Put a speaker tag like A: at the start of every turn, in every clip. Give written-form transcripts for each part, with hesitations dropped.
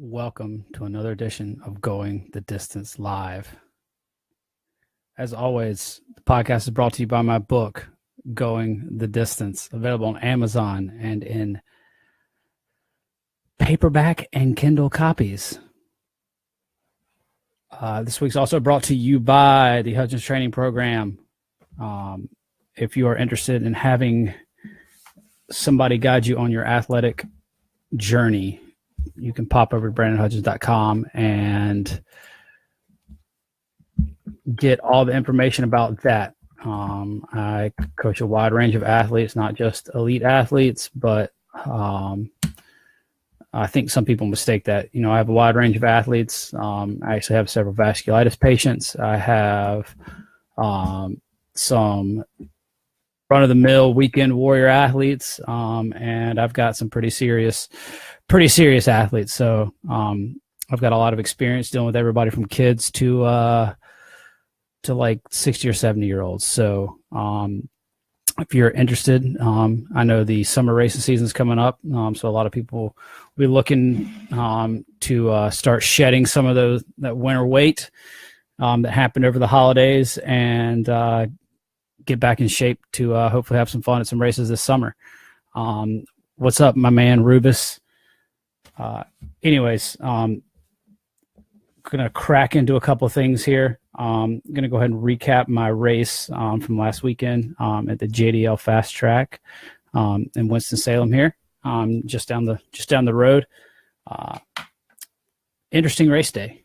A: Welcome to another edition of Going the Distance Live. As always, the podcast is brought to you by my book, Going the Distance, available on Amazon and in paperback and Kindle copies. This week's also brought to you by the Hudgens Training Program. If you are interested in having somebody guide you on your athletic journey, you can pop over to brandonhudgens.com and get all the information about that. I coach a wide range of athletes, not just elite athletes, but I think some people mistake that. I have a wide range of athletes. I actually have several vasculitis patients. I have some run-of-the-mill weekend warrior athletes, and I've got some pretty serious athletes. So I've got a lot of experience dealing with everybody from kids to like 60 or 70-year-olds. So if you're interested, I know the summer racing season is coming up. So a lot of people will be looking to start shedding some of that winter weight that happened over the holidays and get back in shape to hopefully have some fun at some races this summer. What's up, my man Rubus? Anyways, going to crack into a couple of things here. I'm going to go ahead and recap my race from last weekend at the JDL Fast Track in Winston-Salem here, just down the road. Interesting race day.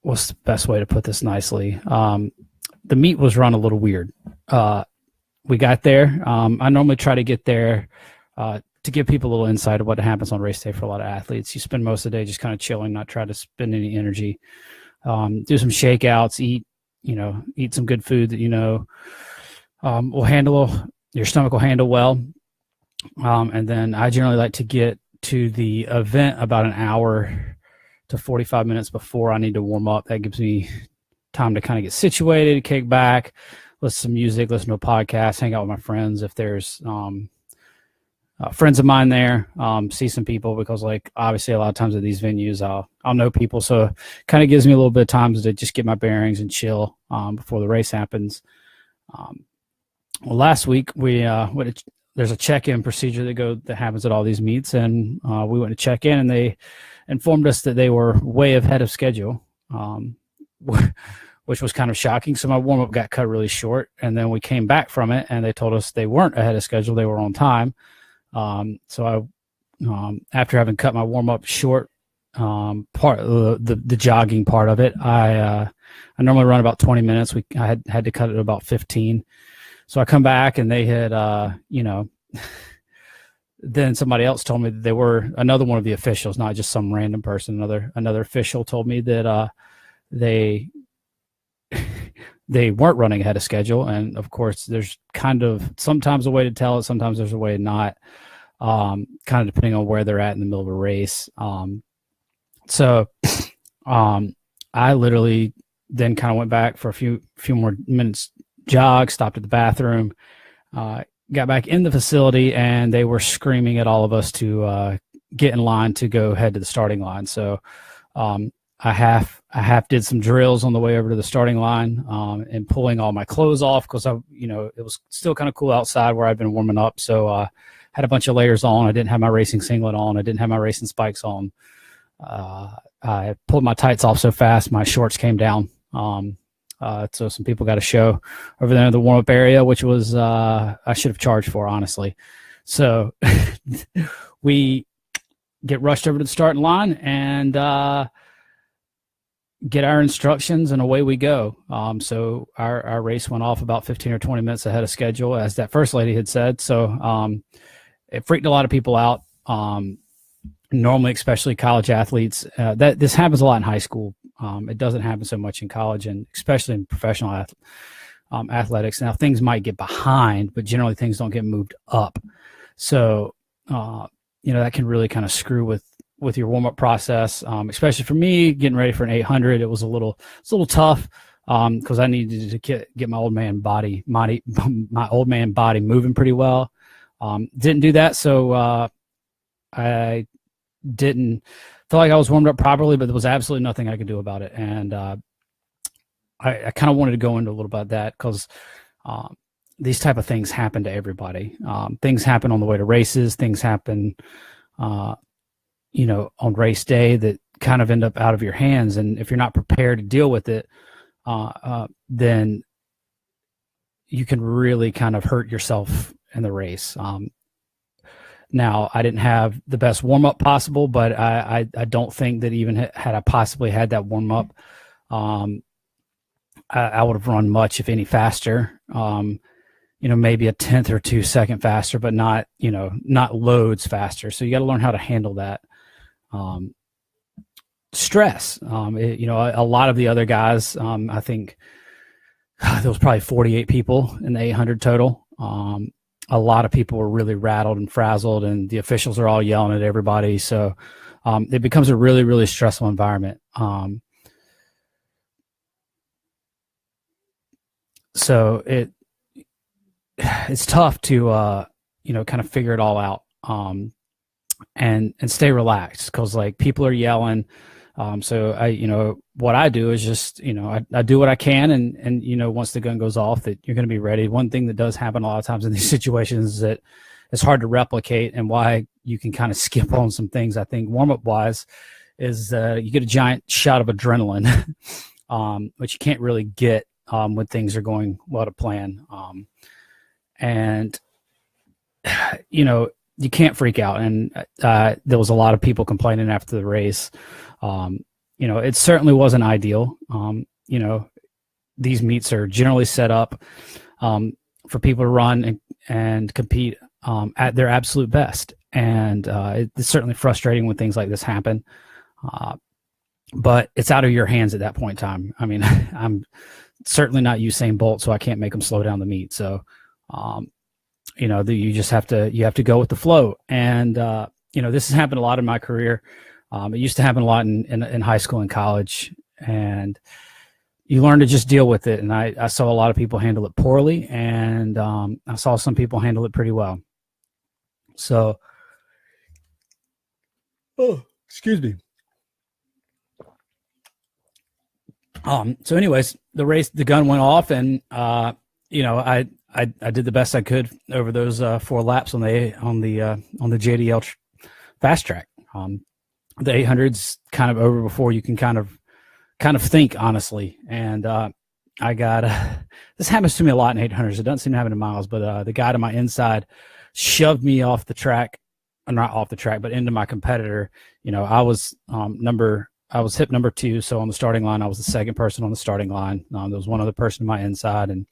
A: What's the best way to put this nicely? The meet was run a little weird. We got there. I normally try to get there to give people a little insight of what happens on race day for a lot of athletes. You spend most of the day just kind of chilling, not try to spend any energy. Do some shakeouts, eat some good food that will handle your stomach will handle well. And then I generally like to get to the event about an hour to 45 minutes before I need to warm up. That gives me time to kind of get situated, kick back, listen to music, listen to a podcast, hang out with my friends. If there's friends of mine there, see some people, because obviously a lot of times at these venues I'll know people, so it kind of gives me a little bit of time to just get my bearings and chill before the race happens. Well, last week there's a check-in procedure that happens at all these meets, and we went to check in, and they informed us that they were way ahead of schedule, which was kind of shocking. So my warm-up got cut really short, and then we came back from it, and they told us they weren't ahead of schedule, they were on time. So I, after having cut my warm-up short, part of the jogging part of it, I normally run about 20 minutes. I had to cut it about 15. So I come back, and they had, then somebody else told me that they were another one of the officials, not just some random person. Another official told me that they weren't running ahead of schedule. And of course, there's kind of sometimes a way to tell it, sometimes there's a way to not, kind of depending on where they're at in the middle of a race. So I literally then kind of went back for a few more minutes, jog, stopped at the bathroom, got back in the facility, and they were screaming at all of us to get in line to go head to the starting line. So I half did some drills on the way over to the starting line, and pulling all my clothes off, because it was still kind of cool outside where I'd been warming up. So had a bunch of layers on. I didn't have my racing singlet on. I didn't have my racing spikes on. I pulled my tights off so fast my shorts came down. So some people got a show over there in the warm-up area, which was I should have charged for, honestly. So we get rushed over to the starting line and get our instructions, and away we go. So our race went off about 15 or 20 minutes ahead of schedule, as that first lady had said. So it freaked a lot of people out. Normally, especially college athletes, that this happens a lot in high school. It doesn't happen so much in college, and especially in professional athletics. Now, things might get behind, but generally things don't get moved up. So, that can really kind of screw with your warm-up process, especially for me getting ready for an 800. It was a little tough because I needed to get my old man body moving pretty well. Didn't do that, so I didn't feel like I was warmed up properly, but there was absolutely nothing I could do about it. And I kind of wanted to go into a little about that because these type of things happen to everybody. Things happen on the way to races. Things happen, on race day that kind of end up out of your hands. And if you're not prepared to deal with it, then you can really kind of hurt yourself in the race. Now, I didn't have the best warm-up possible, but I don't think that even had I possibly had that warm-up, I would have run much, if any, faster. Maybe a 10th or 2 second faster, but not loads faster. So you got to learn how to handle that stress. A lot of the other guys, I think there was probably 48 people in the 800 total. A lot of people were really rattled and frazzled, and the officials are all yelling at everybody. So it becomes a really, really stressful environment. So it's tough to kind of figure it all out and stay relaxed, because like people are yelling. So what I do is just, I do what I can. And once the gun goes off, that you're going to be ready. One thing that does happen a lot of times in these situations is that it's hard to replicate, and why you can kind of skip on some things, I think, warm-up wise, is you get a giant shot of adrenaline, which you can't really get when things are going well to plan. And you can't freak out. And there was a lot of people complaining after the race. It certainly wasn't ideal. These meets are generally set up for people to run and compete at their absolute best. And it's certainly frustrating when things like this happen. But it's out of your hands at that point in time. I mean, I'm certainly not Usain Bolt, so I can't make them slow down the meet. So, you just have to go with the flow. And, this has happened a lot in my career. It used to happen a lot in high school and college, and you learn to just deal with it. And I saw a lot of people handle it poorly, and I saw some people handle it pretty well. So, excuse me. So anyways, the gun went off, and I did the best I could over those 4 laps on the JDL fast track. The 800's kind of over before you can kind of think, honestly. And I got this happens to me a lot in 800s. It doesn't seem to happen in miles, but the guy to my inside shoved me off the track, not off the track, but into my competitor. I was hip number 2, so on the starting line, I was the second person on the starting line. There was one other person to my inside, and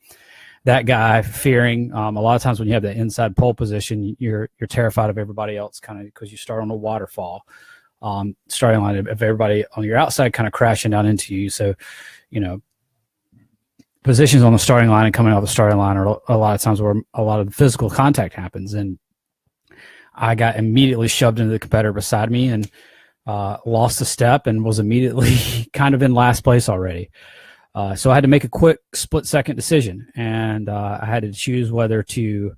A: that guy, fearing a lot of times when you have the inside pole position, you're terrified of everybody else, kind of because you start on a waterfall. Starting line of everybody on your outside kind of crashing down into you. So, positions on the starting line and coming off the starting line are a lot of times where a lot of physical contact happens. And I got immediately shoved into the competitor beside me and lost a step and was immediately kind of in last place already. So I had to make a quick split-second decision, and I had to choose whether to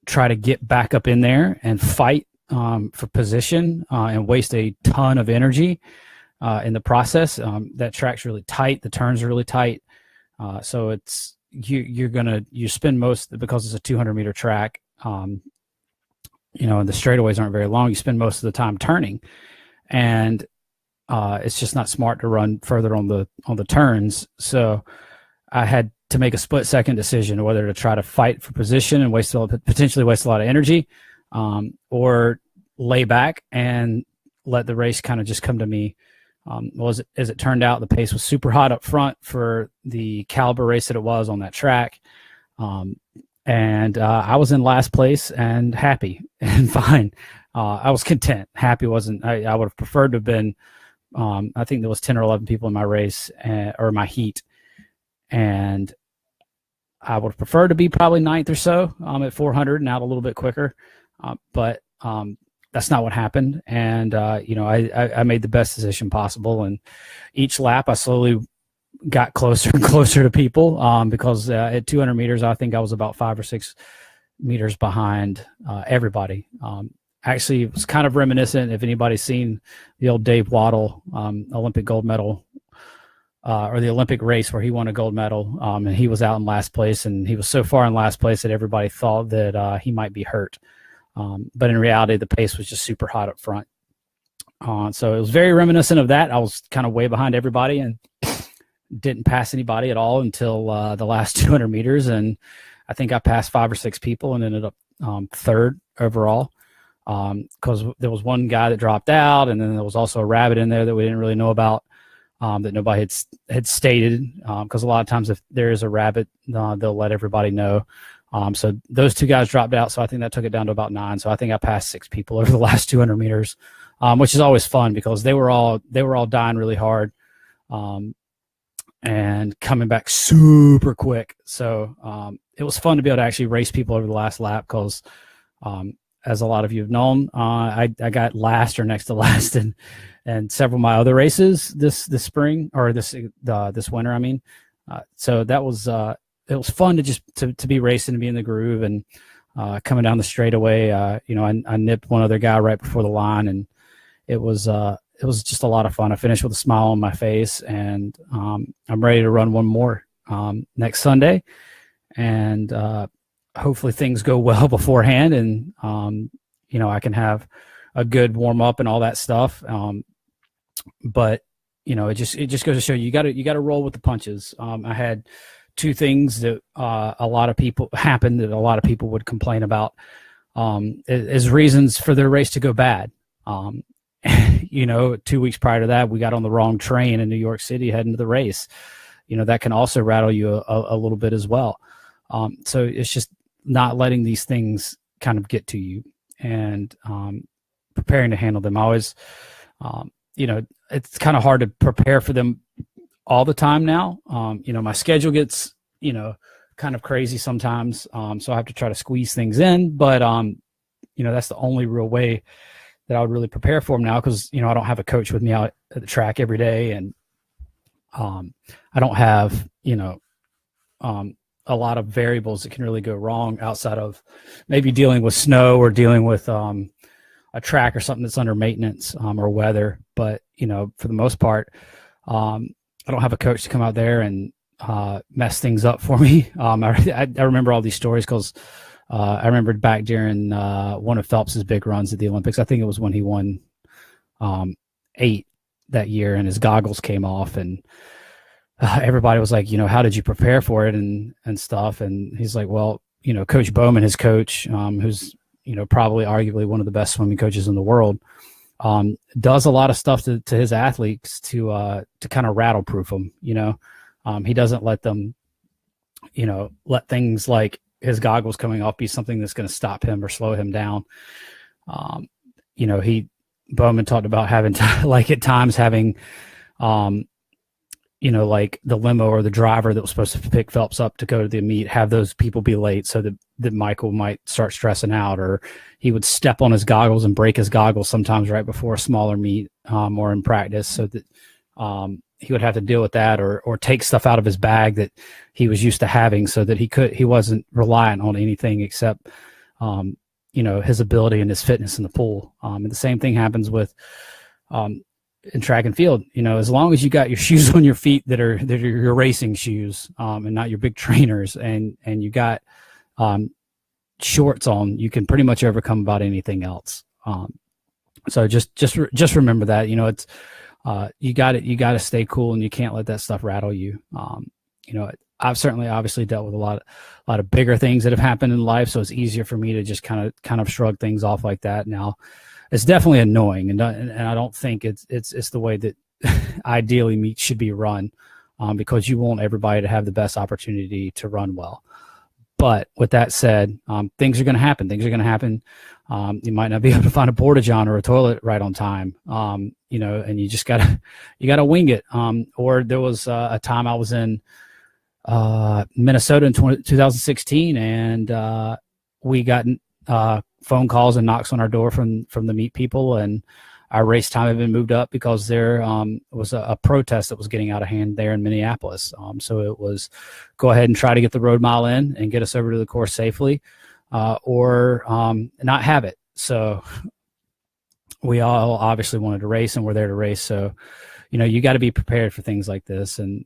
A: try to get back up in there and fight for position and waste a ton of energy in the process. That track's really tight. The turns are really tight. So it's you spend most, because it's a 200-meter track, and the straightaways aren't very long. You spend most of the time turning, and it's just not smart to run further on the turns. So I had to make a split-second decision whether to try to fight for position and potentially waste a lot of energy, or lay back and let the race kind of just come to me. As it turned out, the pace was super hot up front for the caliber race that it was on that track. And I was in last place and happy and fine. I was content. Happy wasn't. I would have preferred to have been. I think there was 10 or 11 people in my race or my heat, and I would have preferred to be probably 9th or so at 400 and out a little bit quicker. But that's not what happened. And I made the best decision possible. And each lap, I slowly got closer and closer to people because at 200 meters, I think I was about 5 or 6 meters behind everybody. Actually, it was kind of reminiscent, if anybody's seen the old Dave Waddle Olympic gold medal or the Olympic race where he won a gold medal, and he was out in last place, and he was so far in last place that everybody thought that he might be hurt. But in reality, the pace was just super hot up front. So it was very reminiscent of that. I was kind of way behind everybody and didn't pass anybody at all until the last 200 meters. And I think I passed 5 or 6 people and ended up third overall. Because there was one guy that dropped out, and then there was also a rabbit in there that we didn't really know about, that nobody had stated. Because a lot of times if there is a rabbit, they'll let everybody know. So those 2 guys dropped out, so I think that took it down to about 9. So I think I passed 6 people over the last 200 meters, which is always fun because they were all dying really hard, and coming back super quick. So it was fun to be able to actually race people over the last lap because. As a lot of you have known, I got last or next to last in several of my other races this spring or this winter. I mean, so that was it was fun to just to be racing and be in the groove and coming down the straightaway. I nipped one other guy right before the line, and it was just a lot of fun. I finished with a smile on my face, and I'm ready to run one more next Sunday, and hopefully things go well beforehand, and I can have a good warm up and all that stuff. But it just goes to show you got to roll with the punches. I had 2 things that a lot of people happened that a lot of people would complain about as reasons for their race to go bad. 2 weeks prior to that, we got on the wrong train in New York City heading to the race. That can also rattle you a little bit as well. So it's just not letting these things kind of get to you and preparing to handle them. I always, it's kind of hard to prepare for them all the time now. My schedule gets, kind of crazy sometimes. So I have to try to squeeze things in, but, that's the only real way that I would really prepare for them now. Cause I don't have a coach with me out at the track every day. And I don't have, a lot of variables that can really go wrong outside of maybe dealing with snow or dealing with a track or something that's under maintenance or weather. But, for the most part, I don't have a coach to come out there and mess things up for me. I remember all these stories because I remembered back during one of Phelps's big runs at the Olympics. I think it was when he won 8 that year and his goggles came off, and everybody was like, how did you prepare for it and stuff? And he's like, well, Coach Bowman, his coach, who's, probably arguably one of the best swimming coaches in the world, does a lot of stuff to his athletes to kind of rattle proof them. He doesn't let them, let things like his goggles coming off be something that's going to stop him or slow him down. Bowman talked about having like at times having, like the limo or the driver that was supposed to pick Phelps up to go to the meet, have those people be late so that Michael might start stressing out, or he would step on his goggles and break his goggles sometimes right before a smaller meet or in practice, so that he would have to deal with that, or take stuff out of his bag that he was used to having so that he wasn't reliant on anything except, his ability and his fitness in the pool. And the same thing happens with, in track and field. As long as you got your shoes on your feet that are your racing shoes, and not your big trainers, and you got shorts on, you can pretty much overcome about anything else. So just remember that, it's you got to stay cool, and you can't let that stuff rattle you. I've certainly obviously dealt with a lot of bigger things that have happened in life, so it's easier for me to just kind of shrug things off like that now. It's definitely annoying, and I don't think it's the way that ideally meets should be run, because you want everybody to have the best opportunity to run well. But with that said, things are going to happen. You might not be able to find a porta-john or a toilet right on time, and you just gotta wing it. Or there was a time I was in Minnesota in 2016, and we got phone calls and knocks on our door from the meet people, and our race time had been moved up because there was a protest that was getting out of hand there in Minneapolis. So it was go ahead and try to get the road mile in and get us over to the course safely, or not have it. So we all obviously wanted to race, and we're there to race. So, you got to be prepared for things like this. And,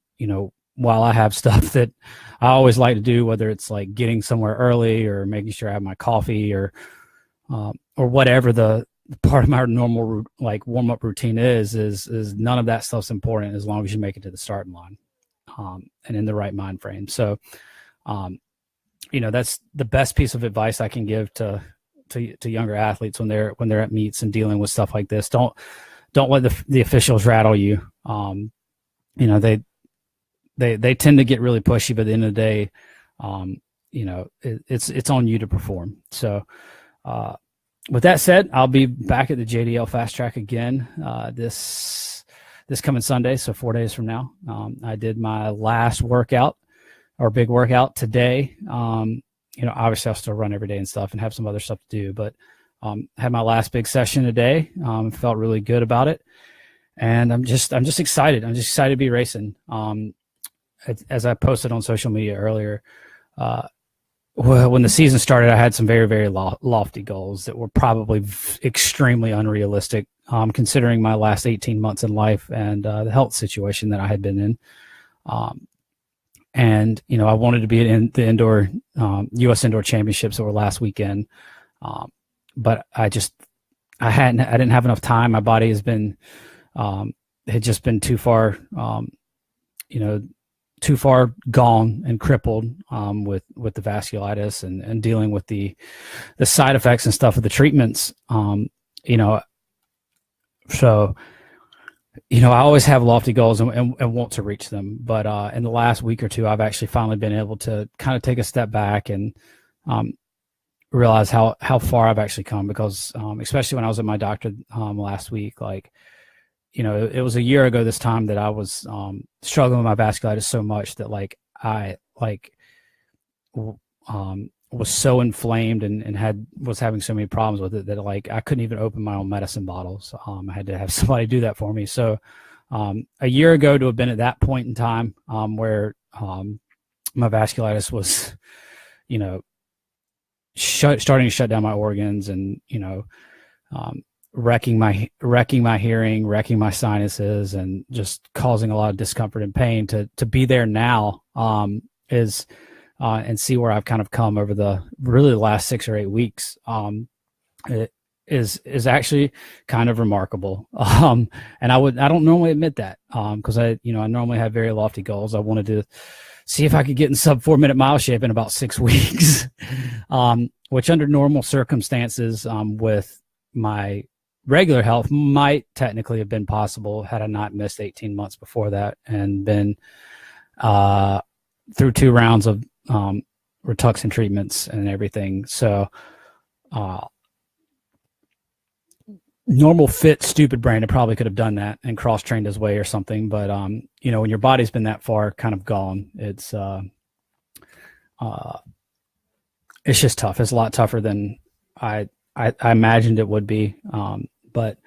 A: while I have stuff that I always like to do, whether it's like getting somewhere early or making sure I have my coffee or whatever the part of my normal like warm up routine is none of that stuff's important as long as you make it to the starting line, and in the right mind frame. So, that's the best piece of advice I can give to younger athletes when they're at meets and dealing with stuff like this. Don't let the officials rattle you. They tend to get really pushy, but at the end of the day, it's on you to perform. So, with that said, I'll be back at the JDL Fast Track again this coming Sunday, so 4 days from now. I did my last workout or big workout today. Obviously I'll still run every day and stuff and have some other stuff to do, but had my last big session today. Felt really good about it, and I'm just excited. I'm just excited to be racing. As I posted on social media earlier, when the season started, I had some very, very lofty goals that were probably extremely unrealistic, considering my last 18 months in life and the health situation that I had been in. And, I wanted to be in the indoor U.S. Indoor Championships that were last weekend. But I didn't have enough time. My body has been, had just been too far, too far gone and crippled with the vasculitis and dealing with the side effects and stuff of the treatments. So, I always have lofty goals and want to reach them. But in the last week or two, I've actually finally been able to kind of take a step back and realize how far I've actually come, because especially when I was at my doctor last week, like, it was a year ago this time that I was struggling with my vasculitis so much that I was so inflamed and was having so many problems with it that I couldn't even open my own medicine bottles. I had to have somebody do that for me. So a year ago, to have been at that point in time where my vasculitis was, starting to shut down my organs and, wrecking my hearing, wrecking my sinuses, and just causing a lot of discomfort and pain, to be there now is and see where I've kind of come over the last 6 or 8 weeks. It is actually kind of remarkable. And I don't normally admit that because I normally have very lofty goals. I wanted to see if I could get in sub 4 minute mile shape in about 6 weeks, which under normal circumstances with my regular health might technically have been possible had I not missed 18 months before that and been through 2 rounds of Rituxan treatments and everything. So normal fit stupid brain, it probably could have done that and cross-trained his way or something. But when your body's been that far kind of gone, it's just tough. It's a lot tougher than I imagined it would be. But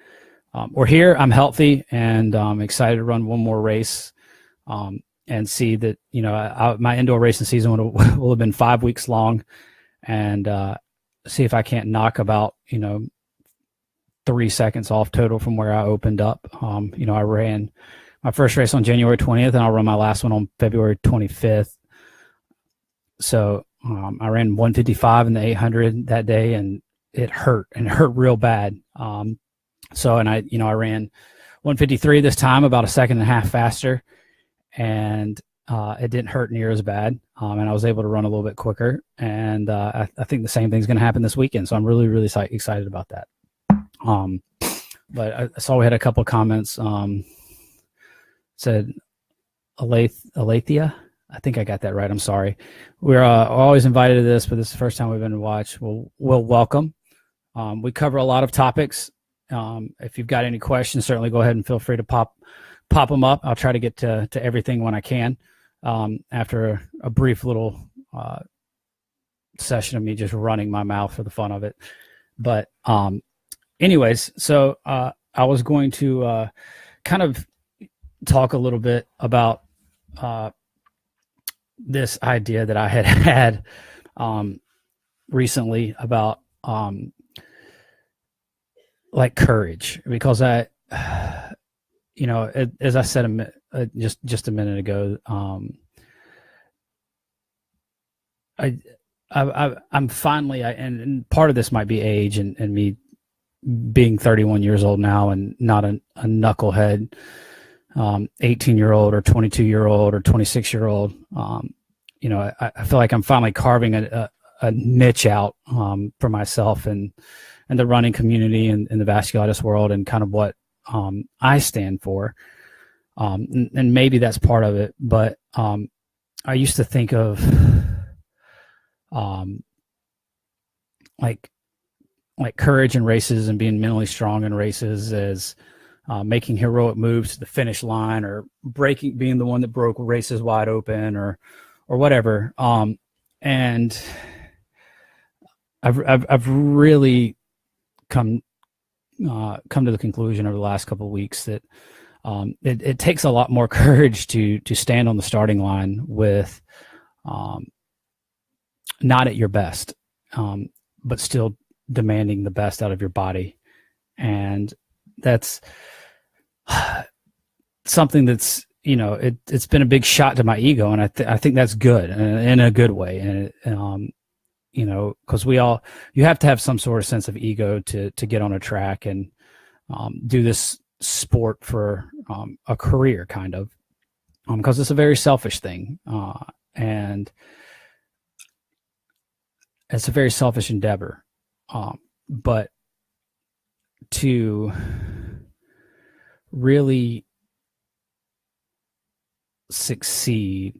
A: we're here. I'm healthy, and I'm excited to run one more race and see that, my indoor racing season will have been 5 weeks long, and see if I can't knock about, 3 seconds off total from where I opened up. I ran my first race on January 20th, and I'll run my last one on February 25th. So I ran 155 in the 800 that day, and it hurt real bad. I ran 153 this time, about 1.5 seconds faster, and it didn't hurt near as bad. And I was able to run a little bit quicker. And I think the same thing's going to happen this weekend. So I'm really, really excited about that. But I saw we had a couple of comments. Said Alethea. I think I got that right. I'm sorry. We're always invited to this, but this is the first time we've been to watch. We'll welcome. We cover a lot of topics. If you've got any questions, certainly go ahead and feel free to pop them up. I'll try to get to everything when I can after a brief little session of me just running my mouth for the fun of it. But anyways, so I was going to kind of talk a little bit about this idea that I had recently about like courage, because I, you know, as I said just a minute ago, I'm finally, and part of this might be age and me being 31 years old now and not a knucklehead 18-year-old or 22-year-old or 26-year-old. You know, I feel like I'm finally carving a niche out for myself and the running community and the vasculitis world, and kind of what I stand for. And maybe that's part of it, but I used to think of like courage in races and being mentally strong in races as making heroic moves to the finish line, or being the one that broke races wide open, or whatever. And I've really come to the conclusion over the last couple of weeks that it takes a lot more courage to stand on the starting line with not at your best, but still demanding the best out of your body. And that's something that's, you know, it's been a big shot to my ego, and I think that's good, in a good way. And you know, because you have to have some sort of sense of ego to get on a track and do this sport for a career, kind of, because it's a very selfish thing, and it's a very selfish endeavor. But to really succeed,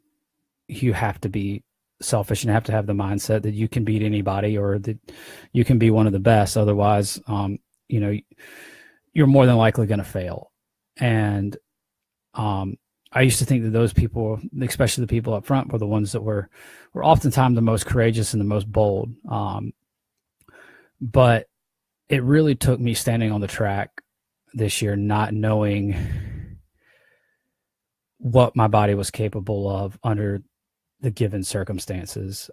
A: you have to be selfish and have to have the mindset that you can beat anybody, or that you can be one of the best. Otherwise, you know, you're more than likely going to fail. And I used to think that those people, especially the people up front, were the ones that were oftentimes the most courageous and the most bold. But it really took me standing on the track this year, not knowing what my body was capable of under the given circumstances,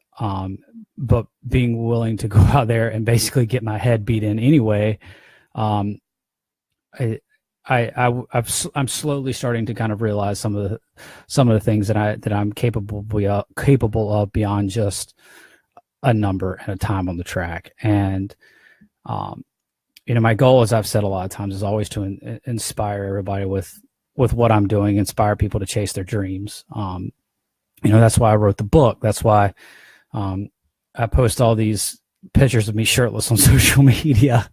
A: but being willing to go out there and basically get my head beat in anyway. I'm slowly starting to kind of realize some of the things that I'm capable of beyond just a number and a time on the track. And you know, my goal, as I've said a lot of times, is always to inspire everybody with what I'm doing, inspire people to chase their dreams. You know, that's why I wrote the book. That's why I post all these pictures of me shirtless on social media,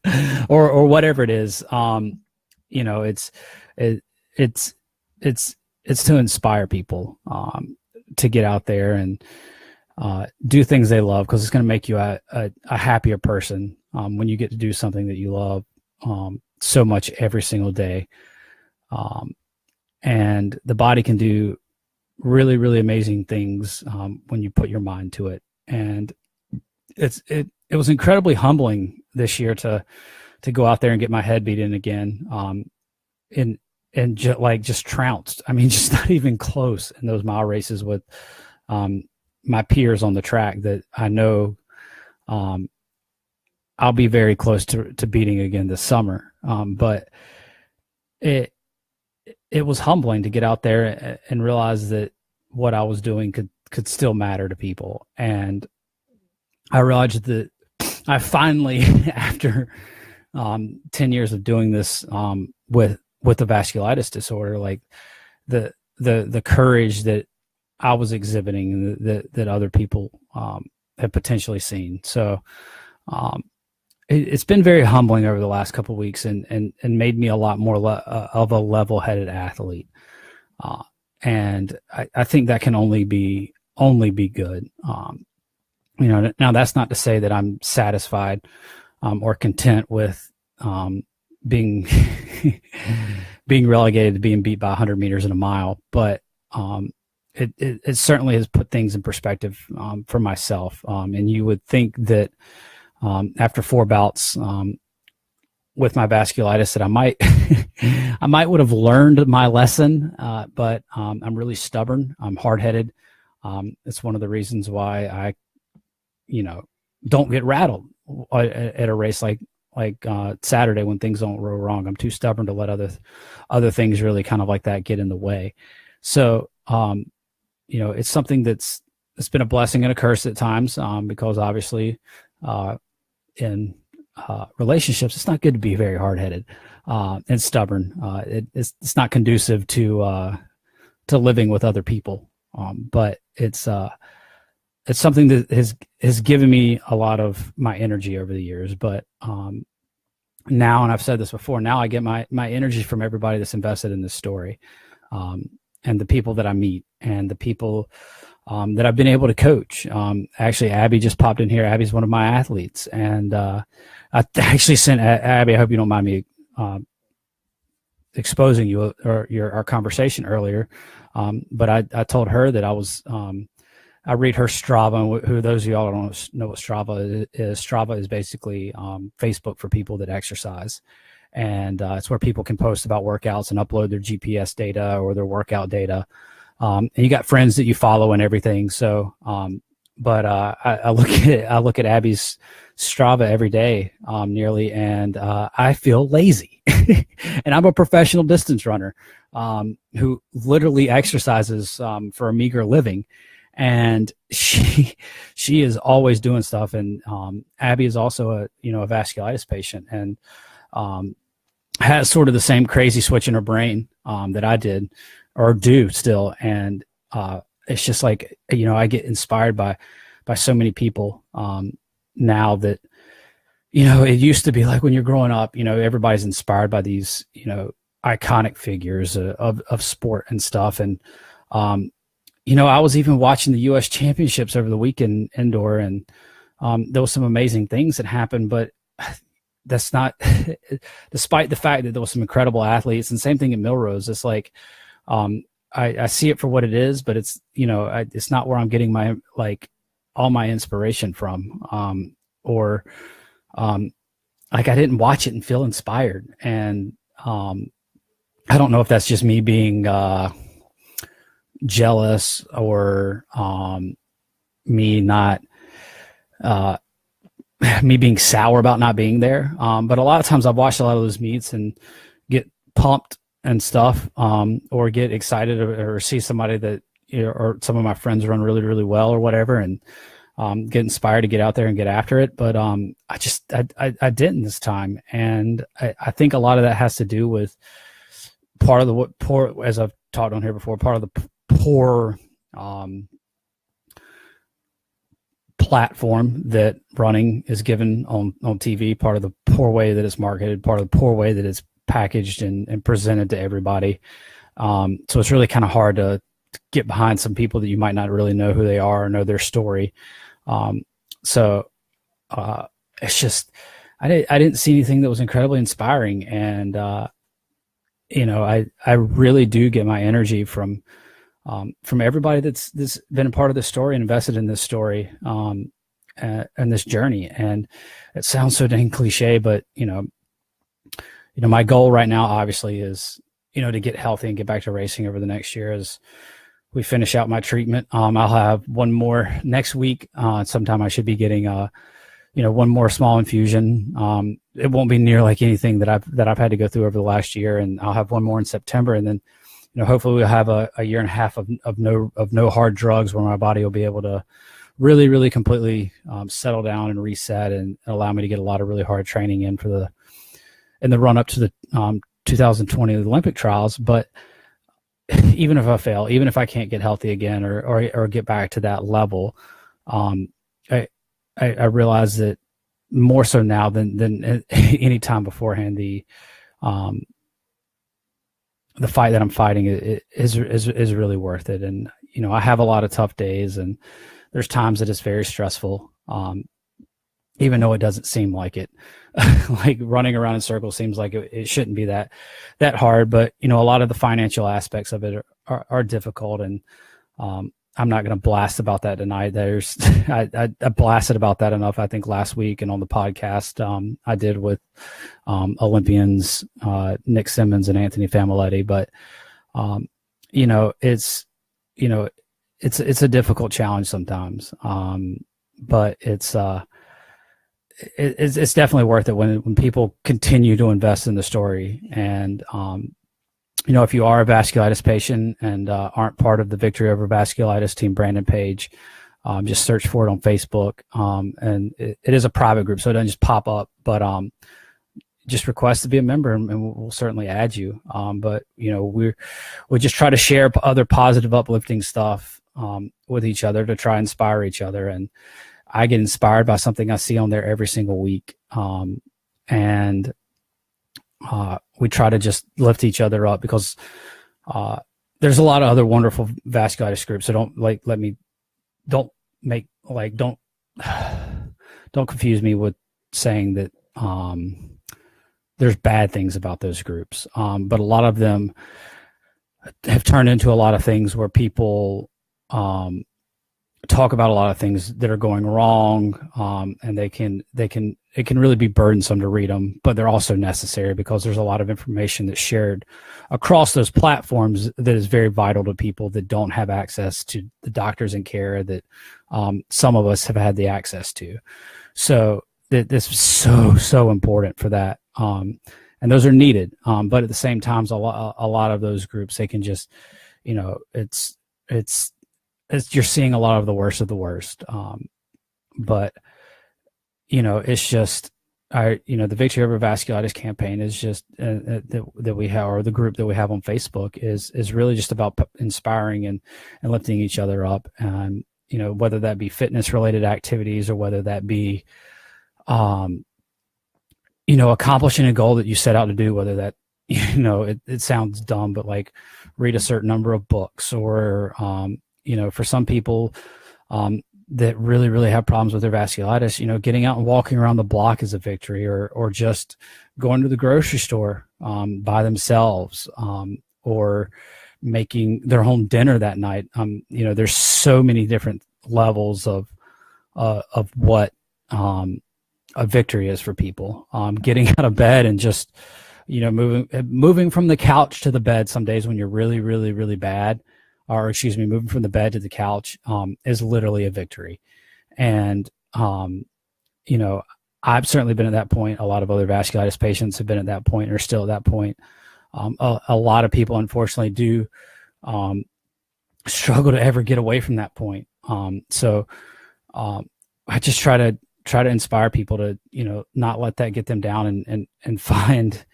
A: or whatever it is. You know, it's to inspire people to get out there and do things they love, because it's going to make you a happier person when you get to do something that you love so much every single day. And the body can do really, really amazing things when you put your mind to it. And it was incredibly humbling this year to go out there and get my head beat in again, and just trounced. I mean, just not even close in those mile races with my peers on the track that I know I'll be very close to beating again this summer. But it was humbling to get out there and realize that what I was doing could still matter to people. And I realized that I finally, after 10 years of doing this with the vasculitis disorder, like the courage that I was exhibiting and that other people have potentially seen. So it's been very humbling over the last couple of weeks, and made me a lot more of a level-headed athlete. And I think that can only be good. You know, now that's not to say that I'm satisfied or content with being being relegated to being beat by 100 meters in a mile, but it certainly has put things in perspective for myself. And you would think that after 4 bouts with my vasculitis that I might would have learned my lesson, but I'm really stubborn. I'm hard-headed. It's one of the reasons why I, you know, don't get rattled at a race like Saturday when things don't go wrong. I'm too stubborn to let other things really kind of like that get in the way. So, it's something it's been a blessing and a curse at times, because obviously, in relationships, it's not good to be very hard-headed and stubborn. It's not conducive to living with other people. But it's something that has given me a lot of my energy over the years. But now, and I've said this before, now I get my energy from everybody that's invested in this story, and the people that I meet, and the people that I've been able to coach. Actually, Abby just popped in here. Abby's one of my athletes, and I actually sent Abby. I hope you don't mind me exposing you or our conversation earlier. But I told her that I read her Strava, and who those of y'all don't know what Strava is. Strava is basically Facebook for people that exercise. And it's where people can post about workouts and upload their GPS data or their workout data. And you got friends that you follow and everything. So, but I look at Abby's Strava every day, nearly, and I feel lazy. And I'm a professional distance runner who literally exercises for a meager living. And she is always doing stuff. And Abby is also a vasculitis patient, and has sort of the same crazy switch in her brain that I did or do still. And it's just like, I get inspired by so many people now that, it used to be like when you're growing up, everybody's inspired by these, iconic figures of sport and stuff. And, I was even watching the U.S. championships over the weekend indoor, and there was some amazing things that happened, but that's not, despite the fact that there was some incredible athletes, and same thing at Milrose. It's like, I see it for what it is, but it's, it's not where I'm getting my, all my inspiration from, or I didn't watch it and feel inspired. And I don't know if that's just me being jealous or me not me being sour about not being there. But a lot of times I've watched a lot of those meets and get pumped and stuff, or get excited or see somebody that, or some of my friends run really, really well or whatever, and get inspired to get out there and get after it. But I didn't this time. And I think a lot of that has to do with part of the poor, as I've talked on here before, part of the poor platform that running is given on TV, part of the poor way that it's marketed, part of the poor way that it's packaged and presented to everybody. So it's really kind of hard to get behind some people that you might not really know who they are or know their story. So it's just, I didn't see anything that was incredibly inspiring. And, I really do get my energy from everybody that's been a part of this story and invested in this story, and this journey. And it sounds so dang cliche, but, my goal right now, obviously, is, to get healthy and get back to racing over the next year as we finish out my treatment. I'll have one more next week. Sometime I should be getting, one more small infusion. It won't be near like anything that I've had to go through over the last year. And I'll have one more in September. And then, hopefully we'll have a year and a half of no hard drugs, where my body will be able to really, really completely settle down and reset, and allow me to get a lot of really hard training in the run up to the 2020 Olympic trials. But even if I fail, even if I can't get healthy again or get back to that level, I realize that more so now than any time beforehand, the fight that I'm fighting is really worth it. And, I have a lot of tough days, and there's times that it's very stressful. Even though it doesn't seem like it, like running around in circles seems like it shouldn't be that hard. But, a lot of the financial aspects of it are difficult. And, I'm not going to blast about that tonight. I blasted about that enough, I think, last week, and on the podcast I did with Olympians Nick Simmons and Anthony Familetti. But it's a difficult challenge sometimes. But it's it's definitely worth it when people continue to invest in the story. And, if you are a vasculitis patient and aren't part of the Victory Over Vasculitis Team Brandon page, just search for it on Facebook. And it is a private group, so it doesn't just pop up, but just request to be a member, and we'll certainly add you. But we just try to share other positive, uplifting stuff with each other to try and inspire each other. And I get inspired by something I see on there every single week. And we try to just lift each other up, because there's a lot of other wonderful vasculitis groups. So don't confuse me with saying that there's bad things about those groups. But a lot of them have turned into a lot of things where people talk about a lot of things that are going wrong, and it can really be burdensome to read them, but they're also necessary because there's a lot of information that's shared across those platforms that is very vital to people that don't have access to the doctors and care that some of us have had the access to. So this is so important for that. And those are needed. But at the same time, a lot of those groups, they can just, it's you're seeing a lot of the worst of the worst. But it's just, the Victory Over Vasculitis campaign is just that we have, or the group that we have on Facebook is really just about inspiring and lifting each other up. And, whether that be fitness related activities, or whether that be, accomplishing a goal that you set out to do, whether that, it sounds dumb, but like read a certain number of books, or, for some people, that really, really have problems with their vasculitis, getting out and walking around the block is a victory, or just going to the grocery store, by themselves, or making their home dinner that night. There's so many different levels of what, a victory is for people. Getting out of bed and just, moving from the couch to the bed some days when you're really, really, really bad, moving from the bed to the couch, is literally a victory. And, I've certainly been at that point. A lot of other vasculitis patients have been at that point, or still at that point. A lot of people, unfortunately, do struggle to ever get away from that point. So I just try to inspire people to, not let that get them down, and find,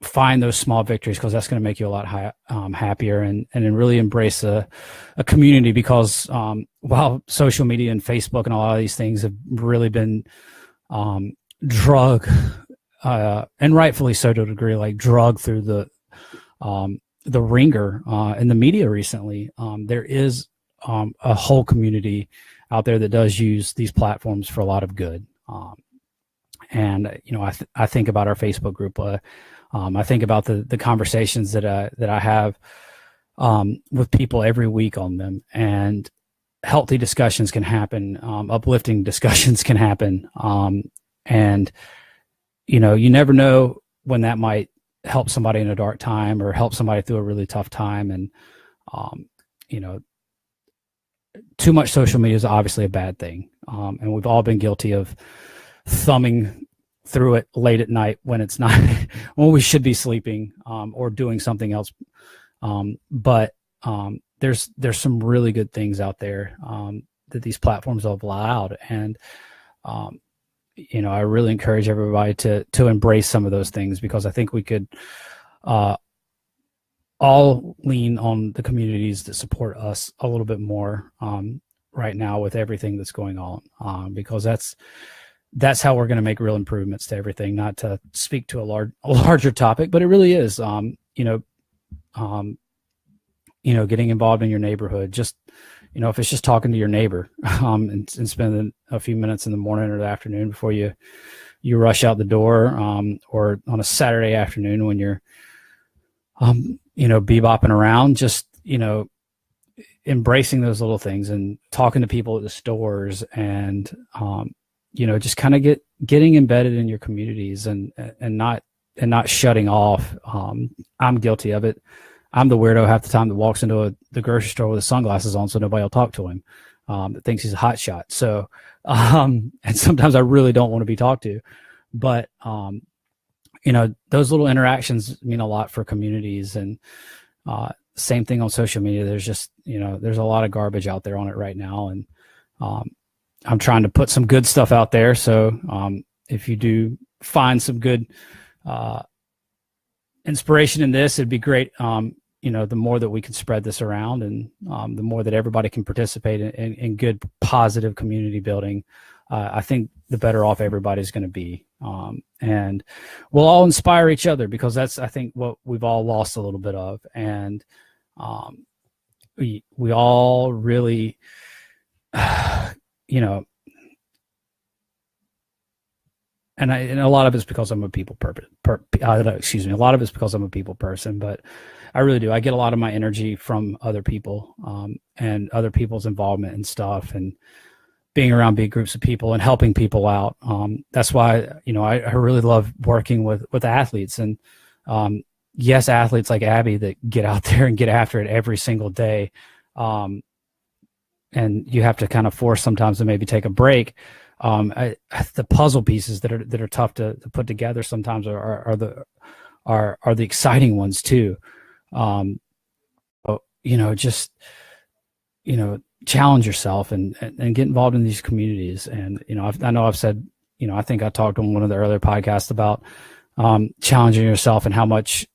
A: find those small victories, because that's going to make you a lot happier, and really embrace a community, because while social media and Facebook and a lot of these things have really been drug, and rightfully so to a degree, like drug through the ringer in the media recently, there is a whole community out there that does use these platforms for a lot of good. And I think about our Facebook group. I think about the conversations that I have with people every week on them, and healthy discussions can happen, uplifting discussions can happen, and you never know when that might help somebody in a dark time, or help somebody through a really tough time. And too much social media is obviously a bad thing, and we've all been guilty of thumbing through it late at night when it's not when we should be sleeping, or doing something else. But there's some really good things out there that these platforms have allowed, and I really encourage everybody to embrace some of those things, because I think we could all lean on the communities that support us a little bit more right now with everything that's going on, because that's how we're going to make real improvements to everything. Not to speak to a larger topic, but it really is, getting involved in your neighborhood. Just, if it's just talking to your neighbor, and spending a few minutes in the morning or the afternoon before you rush out the door, or on a Saturday afternoon when you're, bebopping around, just, embracing those little things and talking to people at the stores, and, just kind of getting embedded in your communities, and not shutting off. I'm guilty of it. I'm the weirdo half the time that walks into the grocery store with his sunglasses on, so nobody will talk to him. that thinks he's a hot shot. So, and sometimes I really don't want to be talked to, but, those little interactions mean a lot for communities. And same thing on social media. There's just, there's a lot of garbage out there on it right now. And I'm trying to put some good stuff out there. So if you do find some good inspiration in this, it'd be great. The more that we can spread this around, and the more that everybody can participate in good, positive community building, I think the better off everybody's going to be. And we'll all inspire each other, because that's, I think, what we've all lost a little bit of. And we all really, and a lot of it's because I'm a people a lot of it's because I'm a people person, but I really do. I get a lot of my energy from other people, and other people's involvement and stuff, and being around big groups of people and helping people out. That's why, I really love working with athletes, and yes, athletes like Abby that get out there and get after it every single day. And you have to kind of force sometimes to maybe take a break. The puzzle pieces that are tough to put together sometimes are the exciting ones too. Challenge yourself and get involved in these communities. And, I know I've said, I think I talked on one of the earlier podcasts about challenging yourself and how much,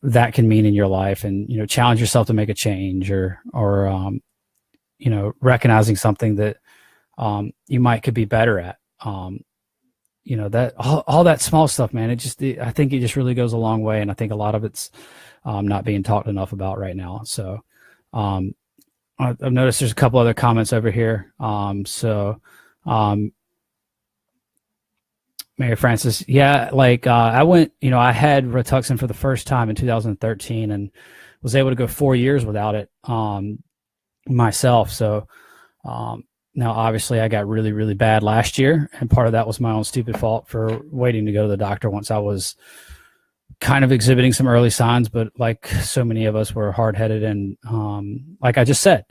A: that can mean in your life, and, challenge yourself to make a change, or recognizing something that you could be better at. That all that small stuff, man, I think it just really goes a long way. And I think a lot of it's not being talked enough about right now. So I've noticed there's a couple other comments over here. Mary Francis, yeah, I went, I had Rituxan for the first time in 2013 and was able to go 4 years without it myself. So now, obviously, I got really, really bad last year, and part of that was my own stupid fault for waiting to go to the doctor once I was kind of exhibiting some early signs. But like so many of us, we're hard-headed, and like I just said,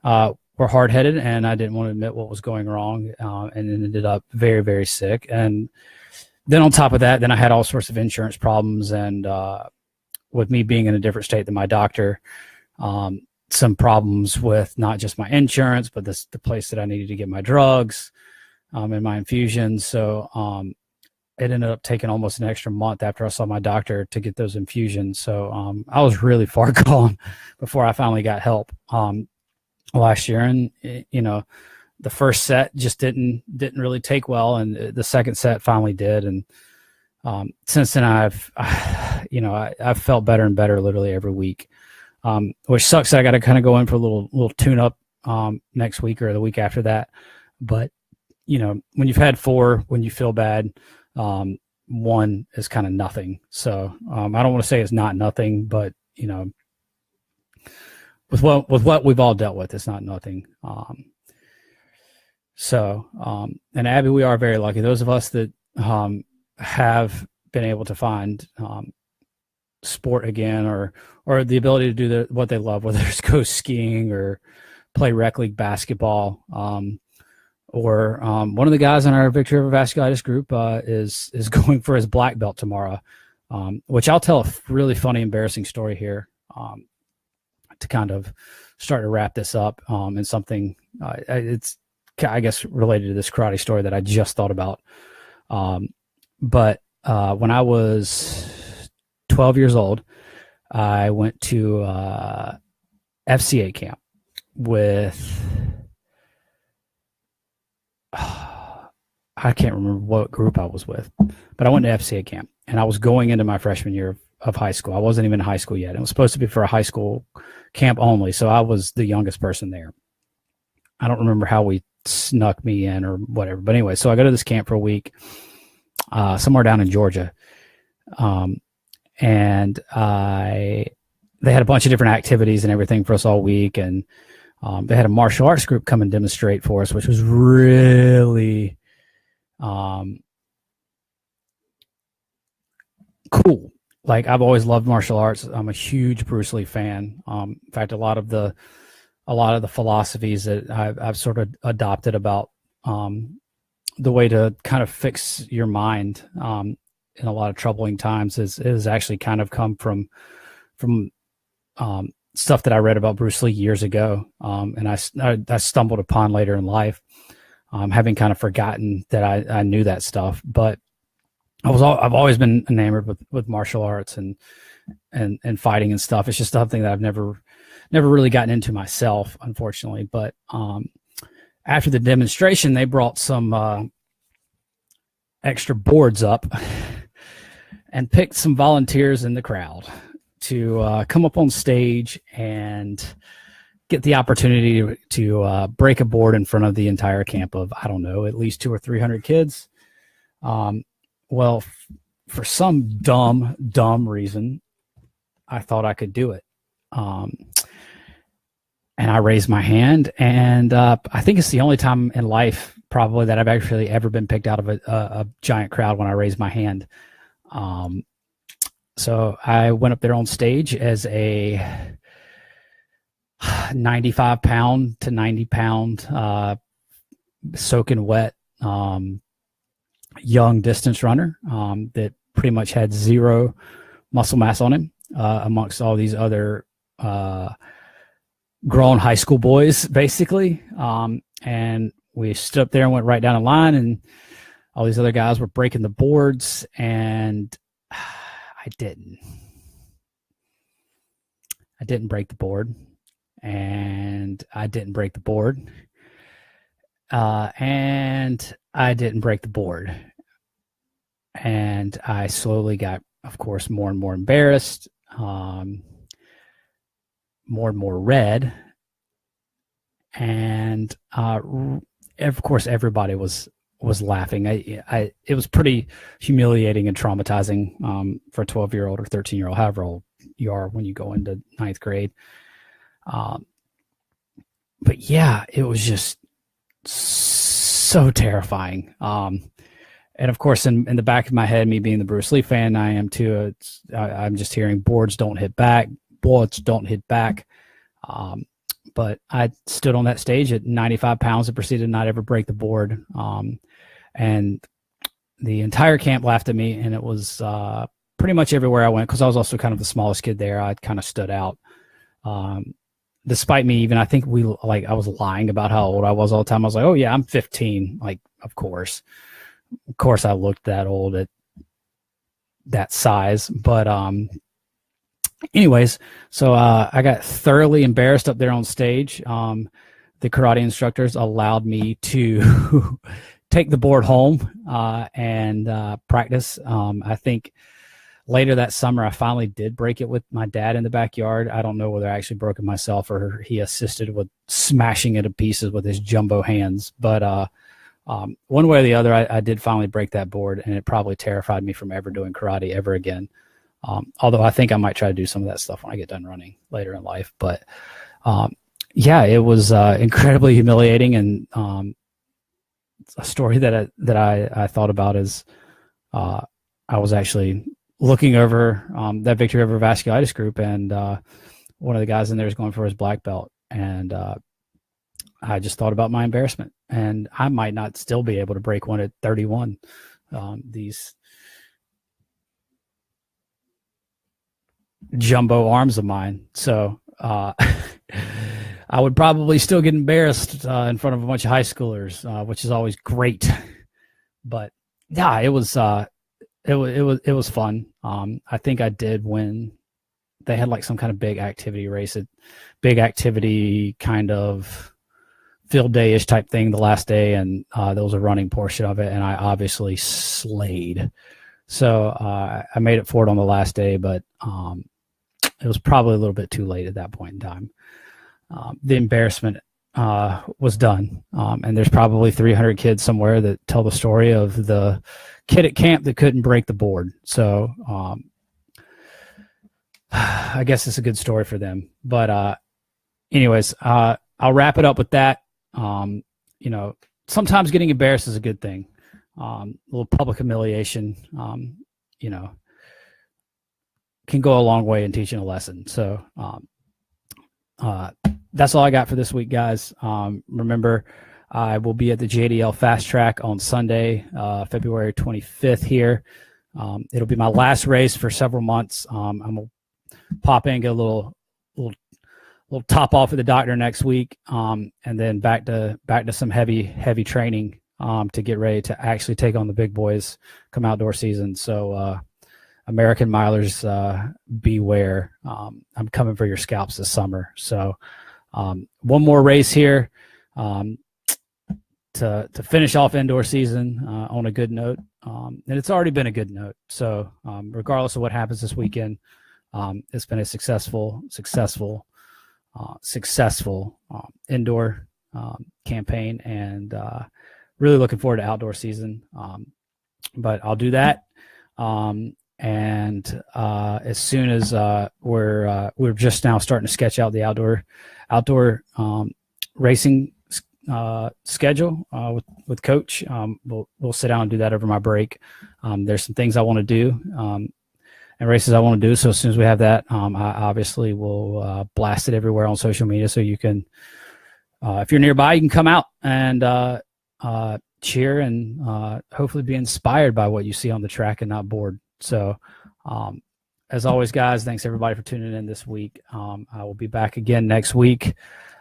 A: we're hard-headed, and I didn't want to admit what was going wrong, and then ended up very, very sick. And then on top of that, then I had all sorts of insurance problems, and with me being in a different state than my doctor, some problems with not just my insurance, but the place that I needed to get my drugs and my infusions. So it ended up taking almost an extra month after I saw my doctor to get those infusions. So I was really far gone before I finally got help last year. And, the first set just didn't really take well. And the second set finally did. And since then I've felt better and better literally every week. Which sucks that I got to kind of go in for a little tune up next week or the week after that. But, when you've had 4, when you feel bad, 1 is kind of nothing. So I don't want to say it's not nothing, but, with what we've all dealt with, it's not nothing. And Abby, we are very lucky. Those of us that have been able to find sport again, or the ability to do what they love, whether it's go skiing or play rec league basketball, or one of the guys in our Victory Over Vasculitis group is going for his black belt tomorrow, which I'll tell a really funny, embarrassing story here to kind of start to wrap this up, and something it's, I guess, related to this karate story that I just thought about. But when I was 12 years old, I went to FCA camp with, I can't remember what group I was with, but I went to FCA camp, and I was going into my freshman year of high school. I wasn't even in high school yet. It was supposed to be for a high school camp only, so I was the youngest person there. I don't remember how we snuck me in or whatever, but anyway, so I go to this camp for a week, somewhere down in Georgia. And they had a bunch of different activities and everything for us all week. And they had a martial arts group come and demonstrate for us, which was really cool. Like, I've always loved martial arts. I'm a huge Bruce Lee fan. In fact, a lot of the a lot of the philosophies that I've sort of adopted about the way to kind of fix your mind in a lot of troubling times is actually kind of come from stuff that I read about Bruce Lee years ago, and I stumbled upon later in life, having kind of forgotten that I knew that stuff. But I've always been enamored with martial arts and fighting and stuff. It's just something that I've never really gotten into myself, unfortunately. But after the demonstration, they brought some extra boards up and picked some volunteers in the crowd to come up on stage and get the opportunity to break a board in front of the entire camp of, I don't know, at least 200 or 300 kids. Well, for some dumb reason, I thought I could do it. And I raised my hand, and I think it's the only time in life probably that I've actually ever been picked out of a giant crowd when I raised my hand. So I went up there on stage as a 95-pound to 90-pound soaking wet young distance runner that pretty much had zero muscle mass on him amongst all these other grown high school boys, basically. And we stood up there and went right down the line, and all these other guys were breaking the boards, and I didn't break the board, and I didn't break the board, and I didn't break the board. And I slowly got, of course, more and more embarrassed, more and more red. And of course, everybody was laughing. It was pretty humiliating and traumatizing for a 12-year-old or 13-year-old, however old you are when you go into ninth grade. But yeah, it was just so terrifying. And of course, in the back of my head, me being the Bruce Lee fan I am too, I'm just hearing boards don't hit back, bullets don't hit back. But I stood on that stage at 95 pounds and proceeded to not ever break the board. And the entire camp laughed at me, and it was pretty much everywhere I went, because I was also kind of the smallest kid there. I kind of stood out. Despite me, even I think I was lying about how old I was all the time. I was like, oh yeah, I'm 15. Like, of course I looked that old at that size. But anyways, so I got thoroughly embarrassed up there on stage. The karate instructors allowed me to take the board home and practice. I think later that summer, I finally did break it with my dad in the backyard. I don't know whether I actually broke it myself or he assisted with smashing it to pieces with his jumbo hands. But one way or the other, I did finally break that board, and it probably terrified me from ever doing karate ever again. Although I think I might try to do some of that stuff when I get done running later in life. But yeah, it was incredibly humiliating, and a story that I thought about is I was actually looking over that Victory Over Vasculitis group, and one of the guys in there is going for his black belt, and I just thought about my embarrassment, and I might not still be able to break one at 31. These jumbo arms of mine. So I would probably still get embarrassed in front of a bunch of high schoolers, which is always great. But yeah, it was fun. I think I did win. They had like some kind of big activity race, a big activity kind of field day-ish type thing the last day, and there was a running portion of it, and I obviously slayed. So I made it for it on the last day, but it was probably a little bit too late at that point in time. The embarrassment was done, and there's probably 300 kids somewhere that tell the story of the kid at camp that couldn't break the board. So I guess it's a good story for them. But anyways, I'll wrap it up with that. Sometimes getting embarrassed is a good thing. A little public humiliation, can go a long way in teaching a lesson. So that's all I got for this week, guys. Remember, I will be at the JDL Fast Track on Sunday, February 25th here. It'll be my last race for several months. I'm going to pop in, get a little top off with the doctor next week, and then back to some heavy training to get ready to actually take on the big boys come outdoor season. So American milers, beware. I'm coming for your scalps this summer. So one more race here to finish off indoor season on a good note. And it's already been a good note. So regardless of what happens this weekend, it's been a successful indoor campaign, and really looking forward to outdoor season. But I'll do that. And as soon as we're just now starting to sketch out the outdoor racing schedule with Coach. We'll sit down and do that over my break. There's some things I want to do and races I want to do. So as soon as we have that, I obviously will blast it everywhere on social media. So you can, if you're nearby, you can come out and cheer and hopefully be inspired by what you see on the track and not bored. So as always, guys, thanks everybody for tuning in this week. I will be back again next week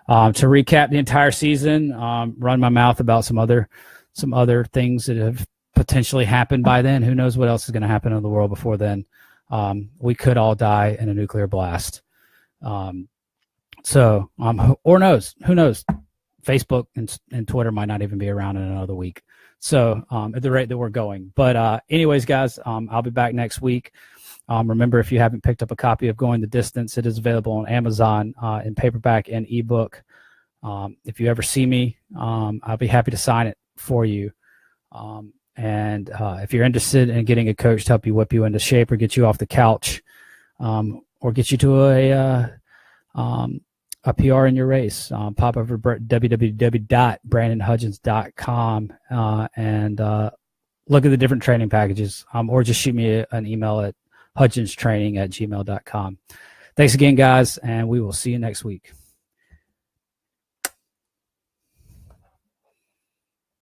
A: to recap the entire season, run my mouth about some other things that have potentially happened by then. Who knows what else is going to happen in the world before then? We could all die in a nuclear blast. Or who knows? Facebook and Twitter might not even be around in another week. So at the rate that we're going. But anyways, guys, I'll be back next week. Remember, if you haven't picked up a copy of Going the Distance, it is available on Amazon in paperback and ebook. If you ever see me, I'll be happy to sign it for you. And if you're interested in getting a coach to help you whip you into shape or get you off the couch, or get you to a PR in your race, pop over to www.brandonhudgens.com and look at the different training packages, or just shoot me an email at hudgenstraining@gmail.com. Thanks again, guys, and we will see you next week.